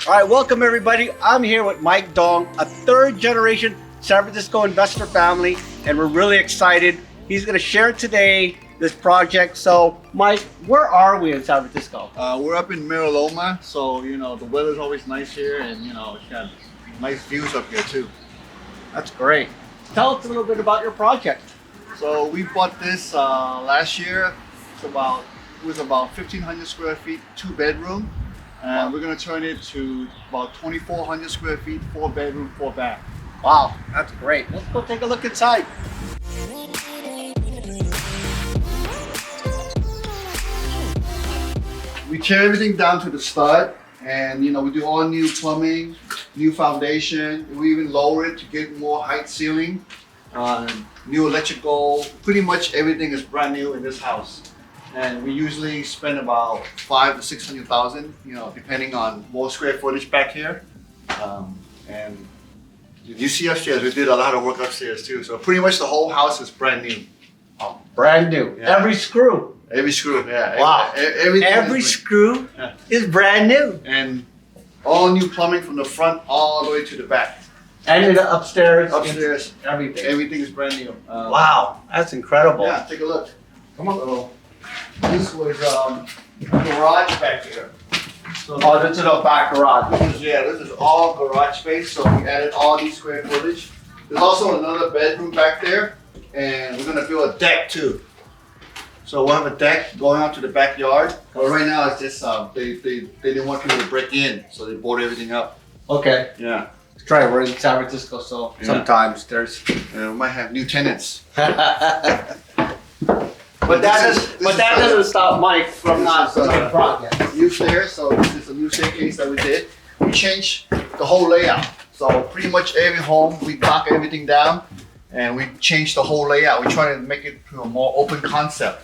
All right, welcome everybody. I'm here with Mike Duong, a third generation San Francisco investor family, and we're really excited. He's going to share today this project. So Mike, where are we in San Francisco? We're up in Mariloma, so the weather's always nice here, and it's got nice views up here too. That's great. Tell us a little bit about your project. So we bought this last year. It was about 1,500 square feet, 2-bedroom, and we're going to turn it to about 2,400 square feet, 4-bedroom, 4-bath. Wow, that's great. Let's go take a look inside. We tear everything down to the stud, and we do all new plumbing, new foundation. We even lower it to get more height ceiling, new electrical. Pretty much everything is brand new in this house. And we usually spend about $500,000 to $600,000, depending on more square footage back here. And you see upstairs, we did a lot of work upstairs too. So pretty much the whole house is brand new. Oh, brand new. Yeah. Every screw. Every screw, yeah. Wow. Every screw is brand new. And all new plumbing from the front all the way to the back. And upstairs. Upstairs, everything. Everything is brand new. Wow, that's incredible. Yeah, take a look. Come on. So, this was a garage back here. So this is a back garage. This is all garage space. So we added all these square footage. There's also another bedroom back there, and we're gonna build a deck too. So we'll have a deck going out to the backyard. But right now it's just they didn't want people to break in, so they board everything up. Okay. Yeah. That's right. We're in San Francisco, so sometimes there's. We might have new tenants. But that doesn't stop Mike from not doing project. New stairs, so this is a new staircase that we did. We changed the whole layout. So pretty much every home, we knock everything down and we changed the whole layout. We try to make it to a more open concept.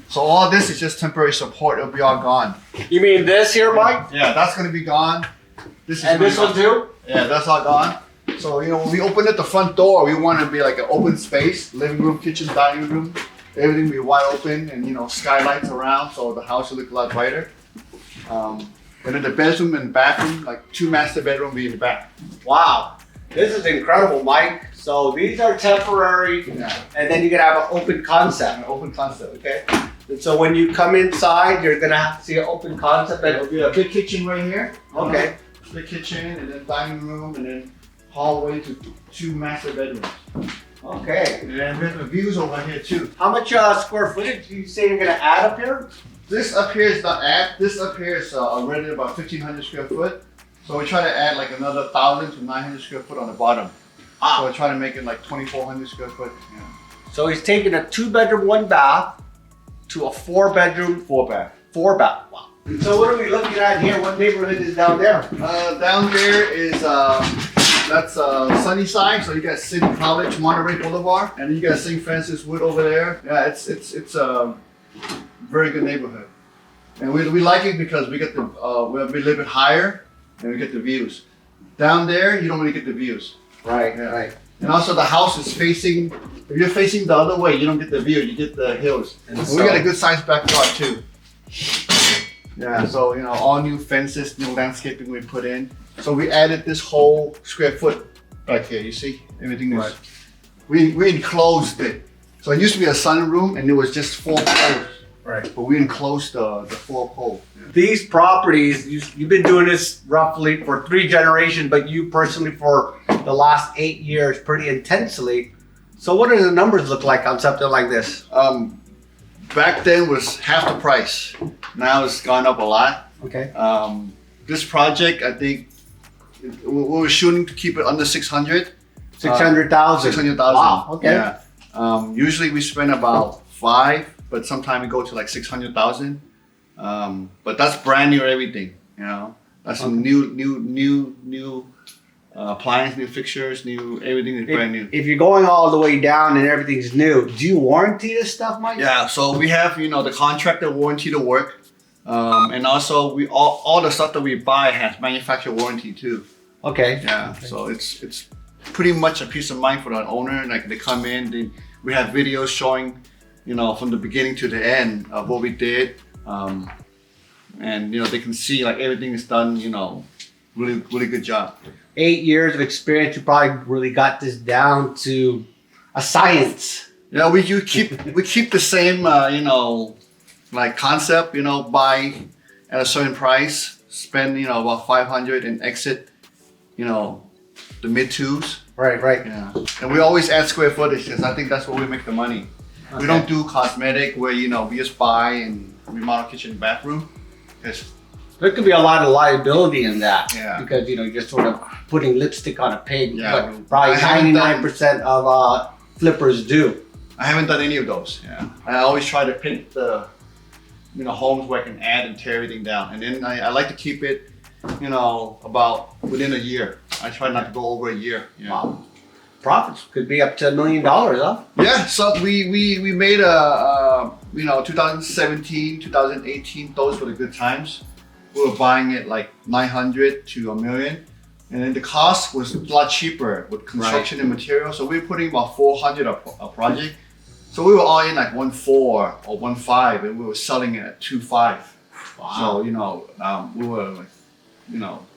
So all this is just temporary support, it'll be all gone. You mean this here, Mike? Yeah, that's gonna be gone. This one too? Yeah, that's all gone. So when we open at the front door, we want to be like an open space, living room, kitchen, dining room. Everything will be wide open and skylights around, so the house will look a lot brighter. And then the bedroom and bathroom, like 2 master bedroom, will be in the back. Wow, this is incredible, Mike. So these are temporary, and then you can have an open concept. An open concept, okay? And so when you come inside, you're gonna have to see an open concept. There'll be a big kitchen right here. Okay. Big kitchen, and then dining room, and then hallway to 2 master bedrooms. Okay. And then there's the views over here too. How much square footage do you say you're gonna add up here? This up here is not add. This up here is already about 1,500 square foot. So we try to add like another 1,000 to 900 square foot on the bottom. So we're trying to make it like 2,400 square foot. Yeah. So he's taking a 2-bedroom, 1-bath to a 4-bedroom, 4-bath. 4-bath. Wow. So what are we looking at here? What neighborhood is down there? Down there is that's Sunnyside. So you got City College, Monterey Boulevard, and then you got St. Francis Wood over there. Yeah, it's a very good neighborhood, and we like it because we get the we're a little bit higher, and we get the views. Down there, you don't really get the views. Right, Yeah. right. And also the house is facing. If you're facing the other way, you don't get the view. You get the hills. And we got a good sized backyard too. Yeah, so all new fences, new landscaping we put in. So we added this whole square foot back here. You see, everything is. We enclosed it. So it used to be a sunroom, and it was just 4 poles. Right. But we enclosed the 4 pole. Yeah. These properties, you've been doing this roughly for 3 generations, but you personally for the last 8 years, pretty intensely. So what do the numbers look like on something like this? Back then was half the price. Now it's gone up a lot. Okay. This project, I think, we were shooting to keep it under 600. 600,000. 600,000. Wow. Okay. Yeah. Usually we spend about 5, but sometimes we go to like 600,000. But that's brand new everything. That's some new appliance, new fixtures, new everything is brand new. If you're going all the way down and everything's new, do you warranty this stuff, Mike? Yeah. So we have the contractor warranty to work. And also we all the stuff that we buy has manufacturer warranty too. Okay. Yeah. Okay. So it's pretty much a peace of mind for the owner. Like they come in, we have videos showing, from the beginning to the end of what we did. And they can see like everything is done, really good job. 8 years of experience, you probably really got this down to a science. Yeah, we keep the same like concept. Buy at a certain price, spend about 500 and exit the mid twos. Right. Yeah, and we always add square footage because I think that's where we make the money. Okay. We don't do cosmetic where we just buy and remodel kitchen and bathroom. Because There could be a lot of liability in that. Yeah. Because you're just sort of putting lipstick on a pig. Yeah. But probably I haven't 99% of flippers do. I haven't done any of those. Yeah, I always try to pick the homes where I can add and tear everything down, and then I like to keep it about within a year. I try not to go over a year. Yeah. Wow. Profits could be up to $1 million, huh? Yeah, so we made a 2017, 2018. Those were the good times. We were buying it like 900 to $1 million, and then the cost was a lot cheaper with construction and material. So we were putting about 400 a project. So we were all in like 1.4 or 1.5, and we were selling it at 2.5. Wow. So we were like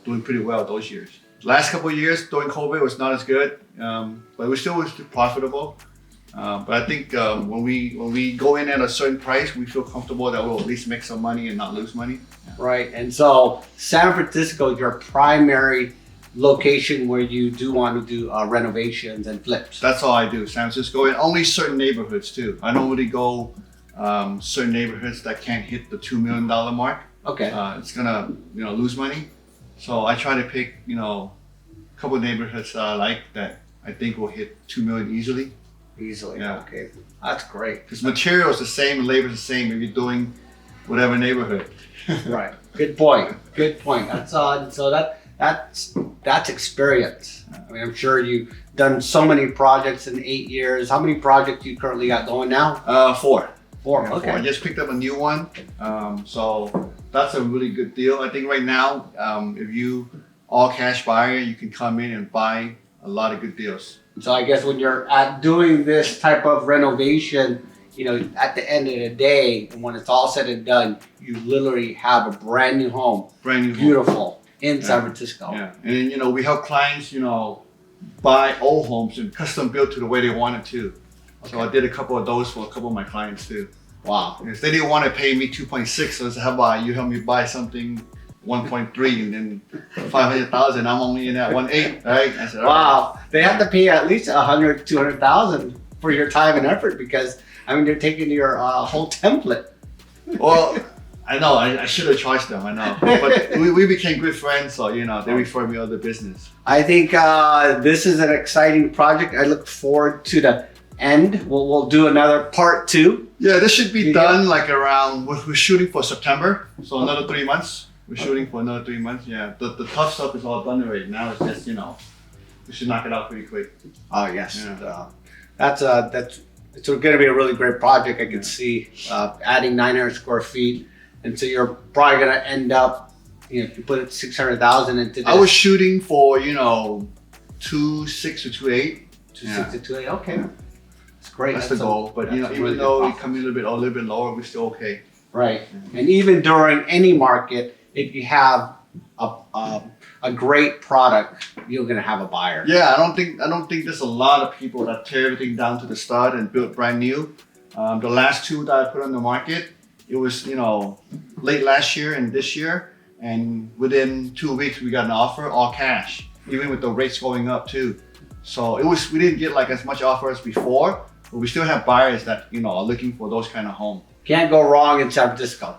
doing pretty well those years. Last couple of years during COVID was not as good, but we still was profitable. But I think when we go in at a certain price, we feel comfortable that we'll at least make some money and not lose money. Right. And so San Francisco is your primary location where you do want to do renovations and flips. That's all I do, San Francisco, and only certain neighborhoods too. I don't really go certain neighborhoods that can't hit the $2 million mark. Okay. It's gonna lose money. So I try to pick a couple of neighborhoods that I like that I think will hit 2 million easily. Easily. Yeah. Okay. That's great. Because material is the same and labor is the same if you're doing whatever neighborhood. Right. Good point. Good point. That's so that's experience. I mean, I'm sure you've done so many projects in 8 years. How many projects you currently got going now? 4. Four. Yeah, Okay. 4. I just picked up a new one. So that's a really good deal. I think right now, if you all cash buyer, you can come in and buy a lot of good deals. So I guess when you're doing this type of renovation, at the end of the day, when it's all said and done, you literally have a brand new home, Brand new home. beautiful in San Francisco. Yeah, and then we help clients, buy old homes and custom built to the way they want it to. So I did a couple of those for a couple of my clients too. Wow. Because they didn't want to pay me 2.6, so I said, how about you help me buy something 1.3 and then 500,000. I'm only in at 1.8, right? I said, Wow. They have to pay at least 100, 200,000 for your time and effort because they're taking your whole template. Well, I know I should have charged them. I know, but we became good friends, so they referred me other business. I think this is an exciting project. I look forward to the end. We'll do another part 2. Yeah, this should be done like around. We're shooting for September, so another 3 months. We're shooting for another 3 months. Yeah, the tough stuff is all done already. Now it's just we should knock it out pretty quick. Oh yes, Yeah. that's it's going to be a really great project. I can see adding 900 square feet, and so you're probably going to end up, if you put it 600,000 into this. I was shooting for 2.6 to 2.8. 2.6 to 2.8. Okay, it's great. That's the goal. But that's a even really though good we come in a little bit lower, we're still okay. Right, and even during any market, if you have a great product, you're going to have a buyer. Yeah, I don't think there's a lot of people that tear everything down to the stud and build brand new. The last 2 that I put on the market, it was late last year and this year, and within 2 weeks we got an offer, all cash, even with the rates going up too. So we didn't get like as much offers before, but we still have buyers that are looking for those kind of home. Can't go wrong in San Francisco.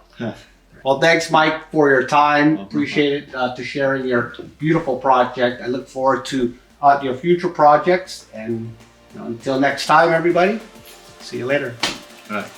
Well, thanks, Mike, for your time. Appreciate it to sharing your beautiful project. I look forward to your future projects. And until next time, everybody, see you later. All right.